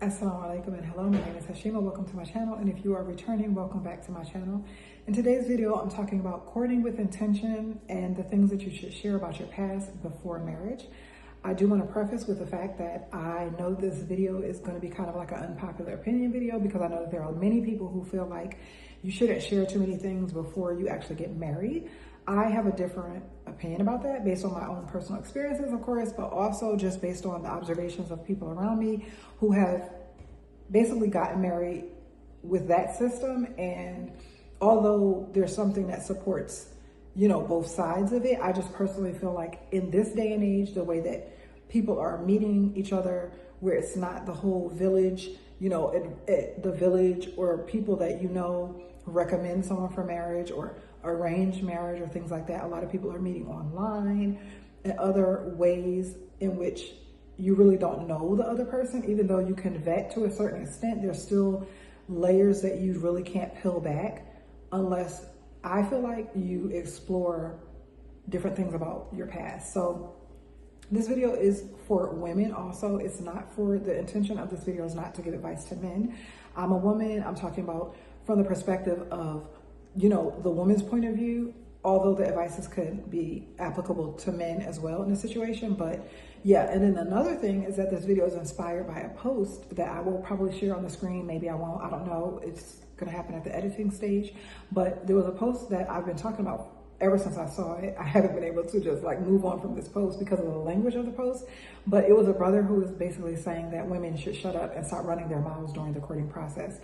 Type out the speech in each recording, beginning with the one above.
Assalamu alaikum and hello, my name is Hashima. Welcome to my channel, and if you are returning, welcome back to my channel. In today's video, I'm talking about courting with intention and the things that you should share about your past before marriage. I do want to preface with the fact that I know this video is going to be kind of like an unpopular opinion video, because I know that there are many people who feel like you shouldn't share too many things before you actually get married. I have a different opinion about that based on my own personal experiences, of course, but also just based on the observations of people around me who have basically gotten married with that system. And although there's something that supports, both sides of it, I just personally feel like in this day and age, the way that people are meeting each other, where it's not the whole village, the village or people that recommend someone for marriage or arranged marriage or things like that. A lot of people are meeting online and other ways in which you really don't know the other person. Even though you can vet to a certain extent, there's still layers that you really can't peel back unless I feel like you explore different things about your past. So this video is for women also. It's not for, the intention of this video is not to give advice to men. I'm a woman. I'm talking about from the perspective of, the woman's point of view, although the advices could be applicable to men as well in the situation. But yeah, and then another thing is that this video is inspired by a post that I will probably share on the screen. Maybe I won't, I don't know. It's gonna happen at the editing stage. But there was a post that I've been talking about ever since I saw it. I haven't been able to just move on from this post because of the language of the post. But it was a brother who was basically saying that women should shut up and stop running their mouths during the courting process.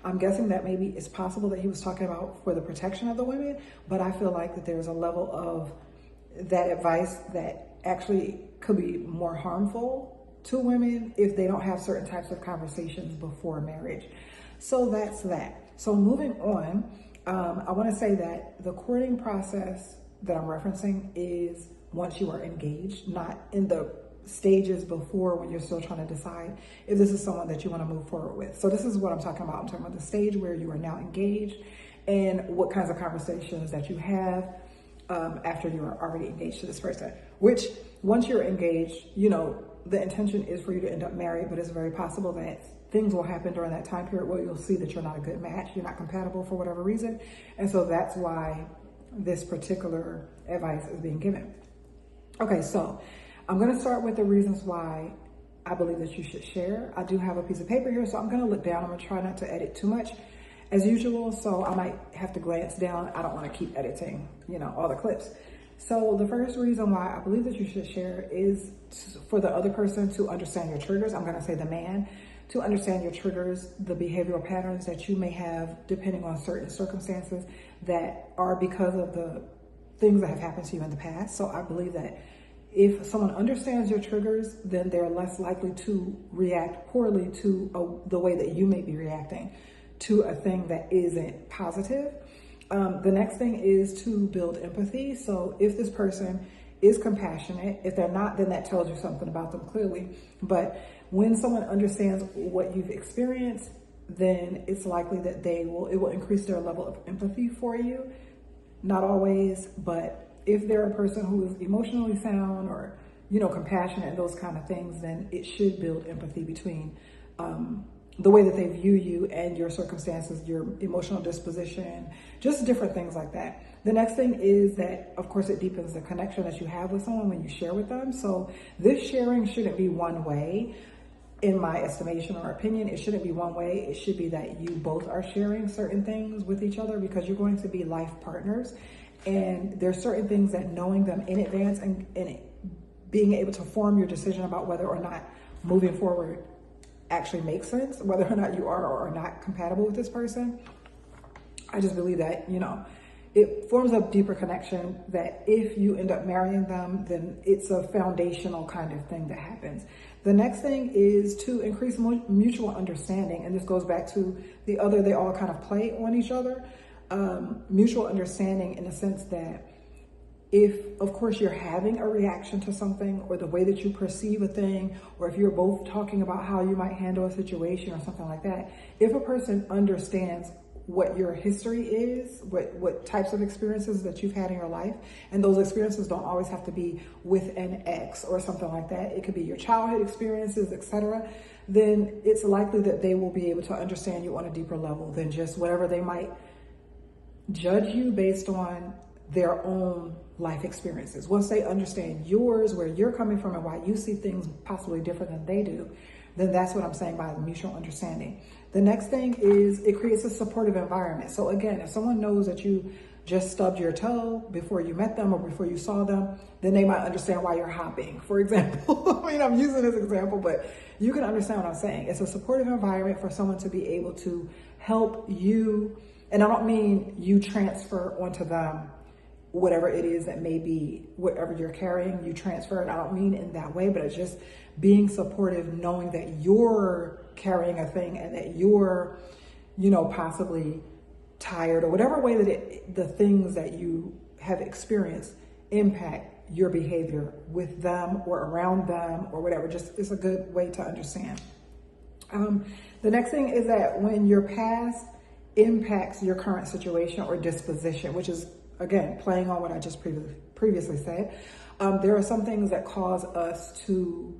I'm guessing that maybe it's possible that he was talking about for the protection of the women, but I feel like that there's a level of that advice that actually could be more harmful to women if they don't have certain types of conversations before marriage. So that's that. So moving on, I want to say that the courting process that I'm referencing is once you are engaged, not in the stages before when you're still trying to decide if this is someone that you want to move forward with. So this is what I'm talking about. I'm talking about the stage where you are now engaged and what kinds of conversations that you have after you are already engaged to this person, which once you're engaged, the intention is for you to end up married, but it's very possible that things will happen during that time period where you'll see that you're not a good match, you're not compatible for whatever reason. And so that's why this particular advice is being given. Okay, so I'm going to start with the reasons why I believe that you should share. I do have a piece of paper here, so I'm going to look down. I'm going to try not to edit too much as usual, so I might have to glance down. I don't want to keep editing, all the clips. So the first reason why I believe that you should share is for the other person to understand your triggers. I'm going to say the man, to understand your triggers, the behavioral patterns that you may have depending on certain circumstances that are because of the things that have happened to you in the past. So I believe that if someone understands your triggers, then they're less likely to react poorly to the way that you may be reacting to a thing that isn't positive. The next thing is to build empathy. So if this person is compassionate, if they're not, then that tells you something about them clearly. But when someone understands what you've experienced, then it's likely that it will increase their level of empathy for you. Not always, but if they're a person who is emotionally sound or, compassionate and those kind of things, then it should build empathy between the way that they view you and your circumstances, your emotional disposition, just different things like that. The next thing is that, of course, it deepens the connection that you have with someone when you share with them. So this sharing shouldn't be one way. In my estimation or opinion, it shouldn't be one way. It should be that you both are sharing certain things with each other, because you're going to be life partners. And there's certain things that knowing them in advance and being able to form your decision about whether or not moving forward actually makes sense, whether or not you are or are not compatible with this person. I just believe that, it forms a deeper connection that if you end up marrying them, then it's a foundational kind of thing that happens. The next thing is to increase mutual understanding. And this goes back to the other, they all kind of play on each other. Mutual understanding in the sense that if, of course, you're having a reaction to something or the way that you perceive a thing, or if you're both talking about how you might handle a situation or something like that, if a person understands what your history is, what types of experiences that you've had in your life. And those experiences don't always have to be with an ex or something like that. It could be your childhood experiences, etc. Then it's likely that they will be able to understand you on a deeper level than just whatever they might judge you based on their own life experiences. Once they understand yours, where you're coming from and why you see things possibly different than they do, then that's what I'm saying by the mutual understanding. The next thing is it creates a supportive environment. So again, if someone knows that you just stubbed your toe before you met them or before you saw them, then they might understand why you're hopping, for example. I mean, I'm using this example, but you can understand what I'm saying. It's a supportive environment for someone to be able to help you. And I don't mean you transfer onto them whatever it is that may be, whatever you're carrying, you transfer it. I don't mean in that way, but it's just being supportive, knowing that you're carrying a thing and that you're, possibly tired or whatever way that the things that you have experienced impact your behavior with them or around them or whatever. Just, it's a good way to understand. The next thing is that when your past impacts your current situation or disposition, which is, again, playing on what I just previously said, there are some things that cause us to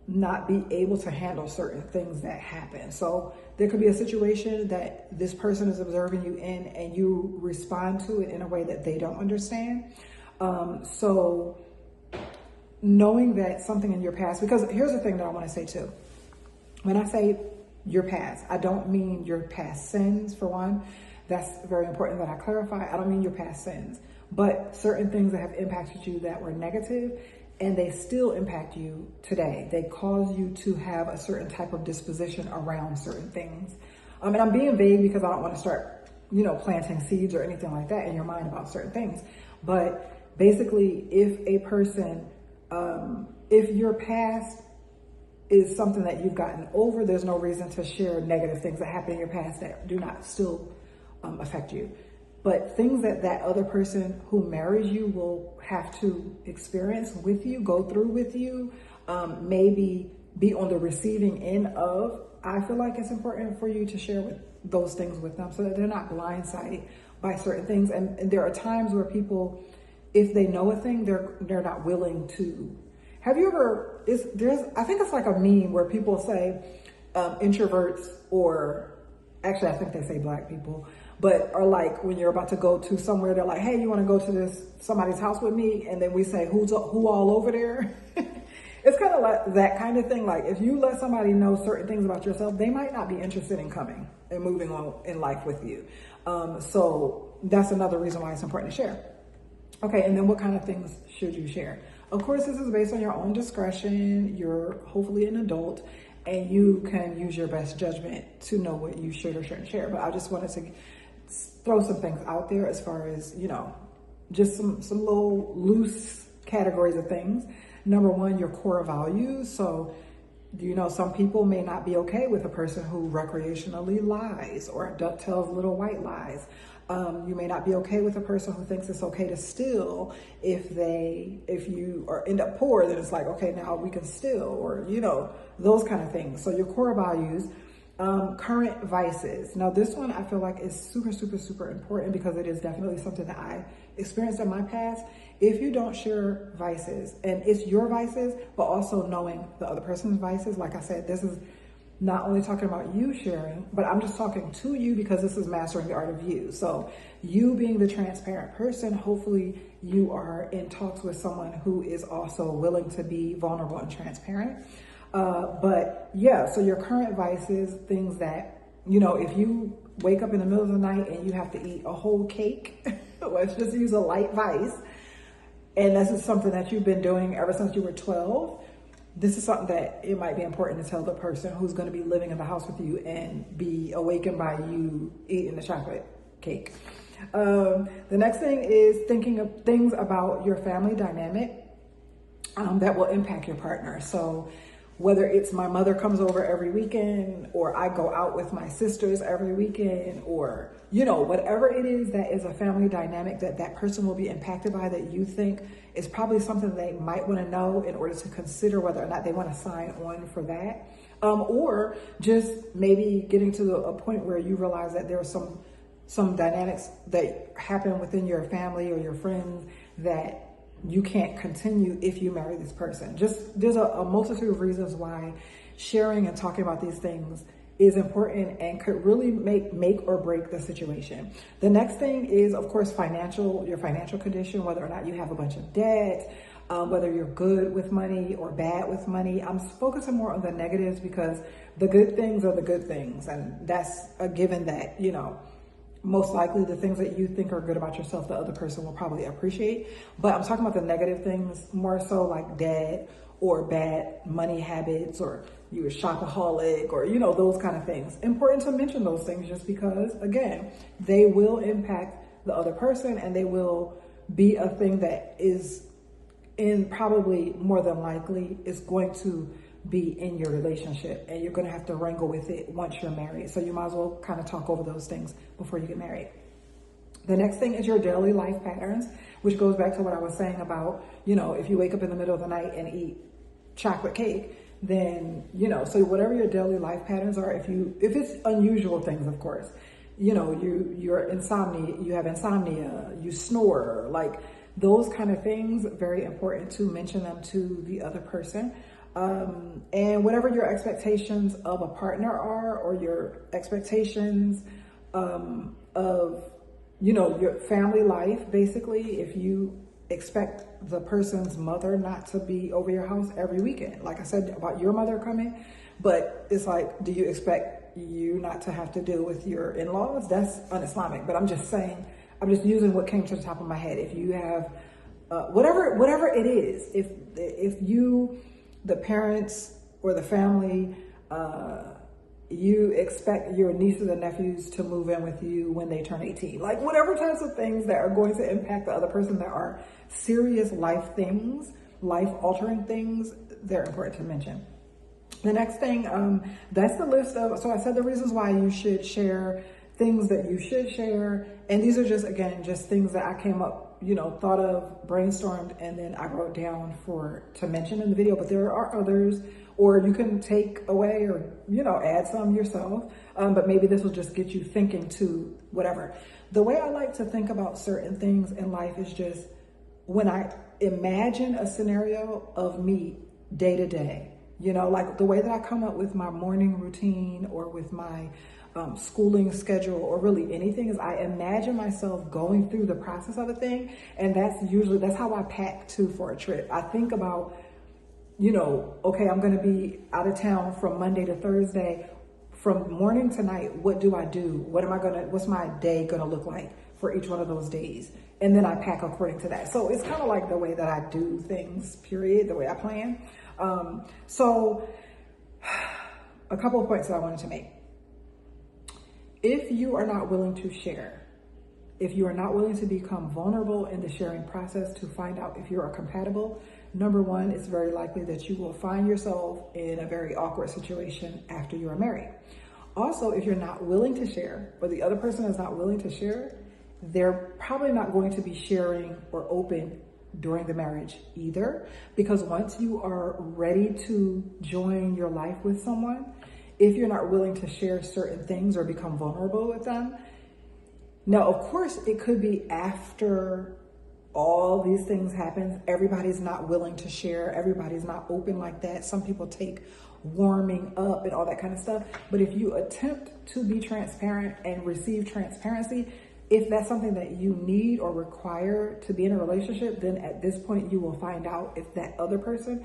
not be able to handle certain things that happen. So there could be a situation that this person is observing you in and you respond to it in a way that they don't understand. So knowing that something in your past, because here's the thing that I want to say too. When I say your past, I don't mean your past sins, for one. That's very important that I clarify. I don't mean your past sins, but certain things that have impacted you that were negative and they still impact you today. They cause you to have a certain type of disposition around certain things. And I'm being vague because I don't want to start, planting seeds or anything like that in your mind about certain things. But basically, if a person, if your past is something that you've gotten over, there's no reason to share negative things that happened in your past that do not still affect you. But things that other person who marries you will have to experience with you, go through with you, maybe be on the receiving end of, I feel like it's important for you to share with those things with them so that they're not blindsided by certain things. And there are times where people, if they know a thing, they're not willing to. Have you ever, I think it's like a meme where people say introverts, or actually I think they say Black people, but are like when you're about to go to somewhere, they're like, hey, you want to go to somebody's house with me? And then we say, who all over there? It's kind of like that kind of thing. Like if you let somebody know certain things about yourself, they might not be interested in coming and moving on in life with you. So that's another reason why it's important to share. Okay, and then what kind of things should you share? Of course, this is based on your own discretion. You're hopefully an adult and you can use your best judgment to know what you should or shouldn't share. But I just wanted to throw some things out there as far as, just some little loose categories of things. Number one, your core values. So, some people may not be okay with a person who recreationally lies or tells little white lies. You may not be okay with a person who thinks it's okay to steal. If you end up poor, then it's like, okay, now we can steal, or, those kind of things. So your core values. Current vices. Now this one I feel like is super, super, super important because it is definitely something that I experienced in my past. If you don't share vices, and it's your vices, but also knowing the other person's vices, like I said, this is not only talking about you sharing, but I'm just talking to you because this is mastering the art of you. So you being the transparent person, hopefully you are in talks with someone who is also willing to be vulnerable and transparent. But yeah, so your current vices, things that, if you wake up in the middle of the night and you have to eat a whole cake, let's just use a light vice. And this is something that you've been doing ever since you were 12. This is something that it might be important to tell the person who's going to be living in the house with you and be awakened by you eating the chocolate cake. The next thing is thinking of things about your family dynamic that will impact your partner. So whether it's my mother comes over every weekend, or I go out with my sisters every weekend, or, whatever it is that is a family dynamic that person will be impacted by, that you think is probably something they might want to know in order to consider whether or not they want to sign on for that. or just maybe getting to a point where you realize that there are some dynamics that happen within your family or your friends that you can't continue if you marry this person. Just there's a multitude of reasons why sharing and talking about these things is important and could really make or break the situation. The next thing is, of course, your financial condition, whether or not you have a bunch of debt, whether you're good with money or bad with money. I'm focusing more on the negatives because the good things are the good things. And that's a given that, most likely the things that you think are good about yourself, the other person will probably appreciate. But I'm talking about the negative things more so, like debt or bad money habits, or you're a shopaholic, or, those kind of things. Important to mention those things just because, again, they will impact the other person and they will be a thing that is probably more than likely is going to be in your relationship, and you're going to have to wrangle with it once you're married. So you might as well kind of talk over those things before you get married. The next thing is your daily life patterns, which goes back to what I was saying about, if you wake up in the middle of the night and eat chocolate cake, then, so whatever your daily life patterns are, if it's unusual things, of course, you have insomnia, you snore, like those kind of things, very important to mention them to the other person. And whatever your expectations of a partner are, or your expectations of, your family life, basically, if you expect the person's mother not to be over your house every weekend, like I said about your mother coming, but it's like, do you expect you not to have to deal with your in-laws? That's un-Islamic, but I'm just saying, I'm just using what came to the top of my head. If you have, whatever it is, if you, the parents or the family, you expect your nieces and nephews to move in with you when they turn 18. Like whatever types of things that are going to impact the other person that are serious life things, life-altering things, they're important to mention. The next thing, that's the list of, so I said the reasons why you should share, things that you should share. And these are just, again, just things that I came up, thought of, brainstormed, and then I wrote down to mention in the video, but there are others, or you can take away or, add some yourself. But maybe this will just get you thinking to whatever. The way I like to think about certain things in life is just when I imagine a scenario of me day to day, like the way that I come up with my morning routine or with my schooling schedule, or really anything, is I imagine myself going through the process of a thing. And that's how I pack too for a trip. I think about, okay, I'm going to be out of town from Monday to Thursday. From morning to night, what do I do? What's my day going to look like for each one of those days? And then I pack according to that. So it's kind of like the way that I do things, period, the way I plan. So a couple of points that I wanted to make. If you are not willing to share, if you are not willing to become vulnerable in the sharing process to find out if you are compatible, number one, it's very likely that you will find yourself in a very awkward situation after you are married. Also, if you're not willing to share, or the other person is not willing to share, they're probably not going to be sharing or open during the marriage either, because once you are ready to join your life with someone, if you're not willing to share certain things or become vulnerable with them. Now, of course, it could be after all these things happen. Everybody's not willing to share. Everybody's not open like that. Some people take warming up and all that kind of stuff. But if you attempt to be transparent and receive transparency, if that's something that you need or require to be in a relationship, then at this point you will find out if that other person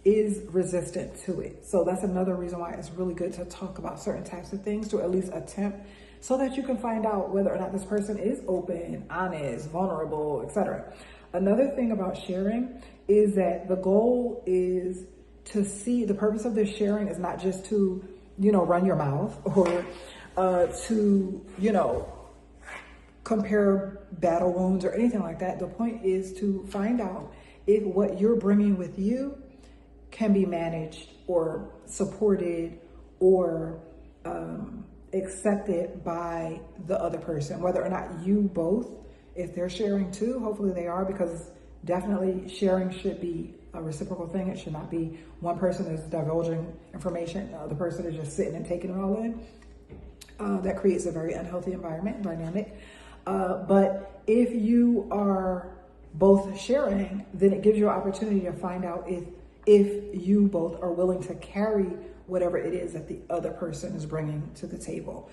is resistant to it. So that's another reason why it's really good to talk about certain types of things, to at least attempt, so that you can find out whether or not this person is open, honest, vulnerable, etc. Another thing about sharing is that the goal is to see, the purpose of this sharing is not just to, run your mouth or to, compare battle wounds or anything like that. The point is to find out if what you're bringing with you can be managed or supported or accepted by the other person, whether or not you both, if they're sharing too, hopefully they are, because definitely sharing should be a reciprocal thing. It should not be one person is divulging information, the other person is just sitting and taking it all in. That creates a very unhealthy environment, dynamic. But if you are both sharing, then it gives you an opportunity to find out if you both are willing to carry whatever it is that the other person is bringing to the table.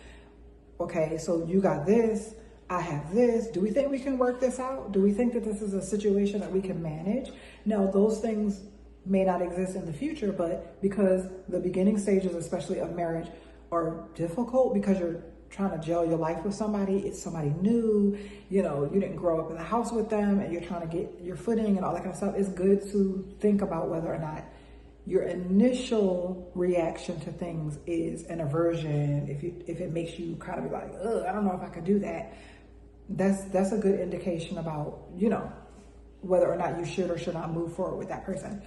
Okay, so you got this, I have this. Do we think we can work this out? Do we think that this is a situation that we can manage? Now, those things may not exist in the future, but because the beginning stages, especially of marriage, are difficult because you're trying to gel your life with somebody. It's somebody new, you didn't grow up in the house with them and you're trying to get your footing and all that kind of stuff. It's good to think about whether or not your initial reaction to things is an aversion. If it makes you kind of be like, ugh, I don't know if I could do that. That's a good indication about, whether or not you should or should not move forward with that person.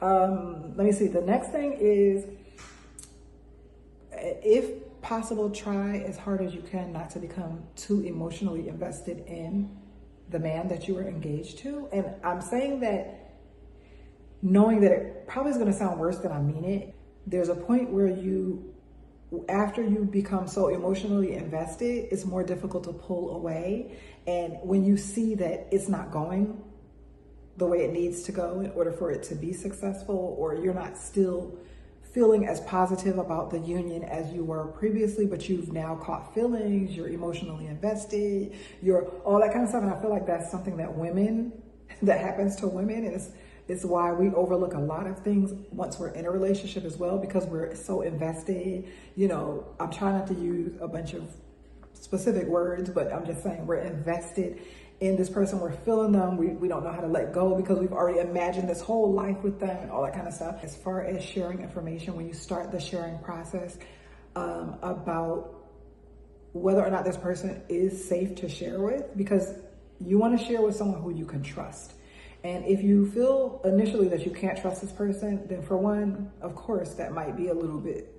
Let me see. The next thing is, if possible, try as hard as you can not to become too emotionally invested in the man that you were engaged to. And I'm saying that knowing that it probably is going to sound worse than I mean it. There's a point where after you become so emotionally invested, it's more difficult to pull away. And when you see that it's not going the way it needs to go in order for it to be successful, or you're not still feeling as positive about the union as you were previously, but you've now caught feelings, you're emotionally invested, you're all that kind of stuff. And I feel like that's something that happens to women. And it's why we overlook a lot of things once we're in a relationship as well, because we're so invested. I'm trying not to use a bunch of specific words, but I'm just saying we're invested in this person. We're feeling them. We don't know how to let go because we've already imagined this whole life with them and all that kind of stuff. As far as sharing information, when you start the sharing process about whether or not this person is safe to share with, because you want to share with someone who you can trust. And if you feel initially that you can't trust this person, then for one, of course, that might be a little bit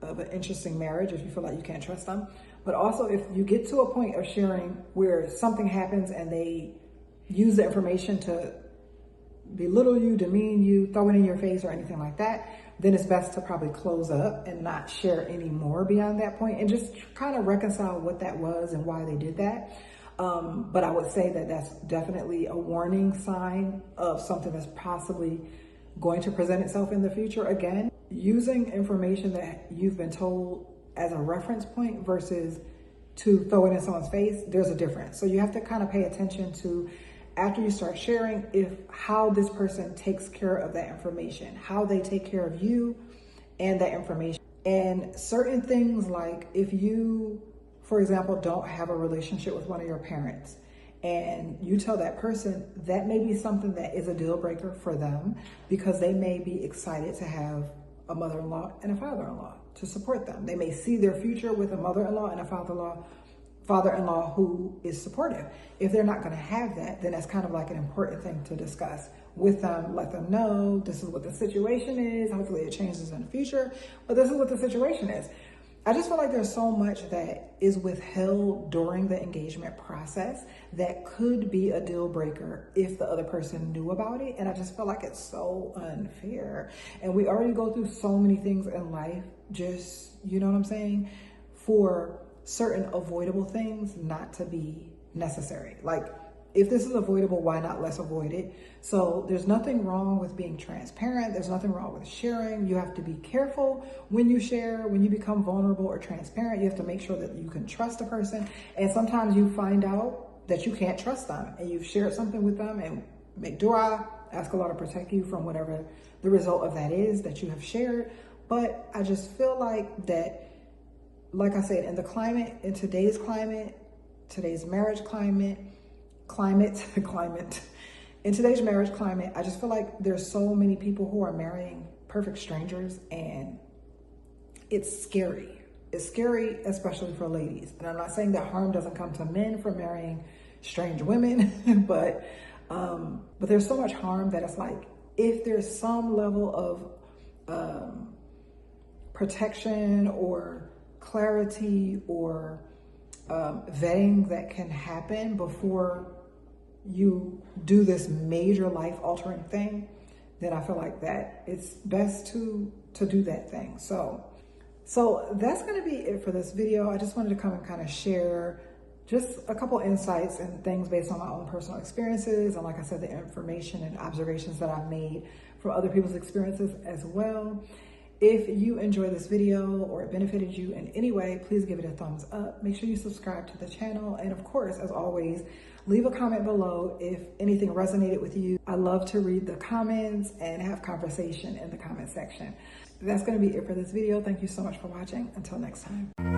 of an interesting marriage if you feel like you can't trust them. But also, if you get to a point of sharing where something happens and they use the information to belittle you, demean you, throw it in your face or anything like that, then it's best to probably close up and not share any more beyond that point and just kind of reconcile what that was and why they did that. But I would say that that's definitely a warning sign of something that's possibly going to present itself in the future. Again, using information that you've been told as a reference point versus to throw it in someone's face, there's a difference. So you have to kind of pay attention to, after you start sharing, how this person takes care of that information, how they take care of you and that information. And certain things, like if you, for example, don't have a relationship with one of your parents and you tell that person, that may be something that is a deal breaker for them, because they may be excited to have a mother-in-law and a father-in-law to support them. They may see their future with a mother-in-law and a father-in-law who is supportive. If they're not going to have that, then that's kind of like an important thing to discuss with them. Let them know this is what the situation is. Hopefully it changes in the future, but this is what the situation is. I just feel like there's so much that is withheld during the engagement process that could be a deal breaker if the other person knew about it. And I just feel like it's so unfair. And we already go through so many things in life, just, you know what I'm saying, for certain avoidable things not to be necessary. Like, if this is avoidable, why not let's avoid it? So there's nothing wrong with being transparent. There's nothing wrong with sharing. You have to be careful when you share, when you become vulnerable or transparent. You have to make sure that you can trust a person. And sometimes you find out that you can't trust them and you've shared something with them, and make dua, ask Allah to protect you from whatever the result of that is that you have shared. But I just feel like that, like I said, in the climate, in today's marriage climate, in today's marriage climate, I just feel like there's so many people who are marrying perfect strangers, and it's scary. It's scary, especially for ladies. And I'm not saying that harm doesn't come to men for marrying strange women, but there's so much harm that it's like, if there's some level of protection or clarity or vetting that can happen before you do this major life altering thing, then I feel like that it's best to do that thing. So that's going to be it for this video. I just wanted to come and kind of share just a couple insights and things based on my own personal experiences. And like I said, the information and observations that I've made from other people's experiences as well. If you enjoyed this video or it benefited you in any way, please give it a thumbs up. Make sure you subscribe to the channel. And of course, as always, leave a comment below if anything resonated with you. I love to read the comments and have conversation in the comment section. That's going to be it for this video. Thank you so much for watching. Until next time.